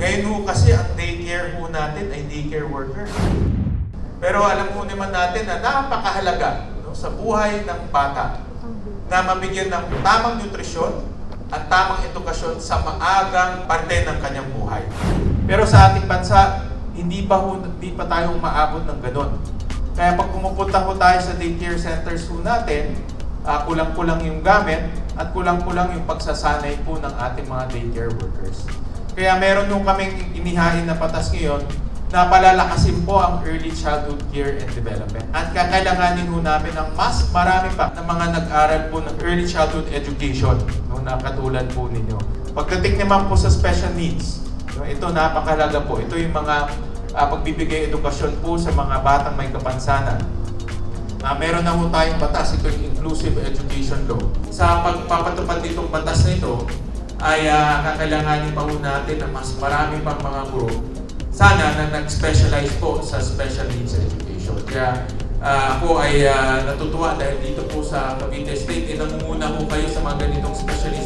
Ngayon ho kasi ang daycare ho natin ay daycare worker. Pero alam ho naman natin na napakahalaga sa buhay ng bata na mabigyan ng tamang nutrisyon at tamang edukasyon sa maagang parte ng kanyang buhay. Pero sa ating bansa, hindi pa tayo maabot ng ganon. Kaya pag pumupunta po tayo sa daycare centers po natin, kulang-kulang yung gamit at kulang-kulang yung pagsasanay po ng ating mga daycare workers. Kaya meron nung kaming inihain na patas ngayon na palalakasin po ang early childhood care and development. At kakailanganin ho namin ng mas marami pa ng mga nag-aral po ng early childhood education na katulad po ninyo. Pagdating naman po sa special needs, ito napakahalaga po. Ito yung mga pagbibigay edukasyon po sa mga batang may kapansanan. Meron na po tayong batas, ito yung Inclusive Education Law. Sa pagpapatupad nitong batas na ito, ay kakailanganin pa po natin na mas marami pang mga guro sana na nag-specialize po sa special needs education. Kaya ako ay natutuwa dahil dito po sa Cavite State, namumuna po kayo sa mga ganitong specialist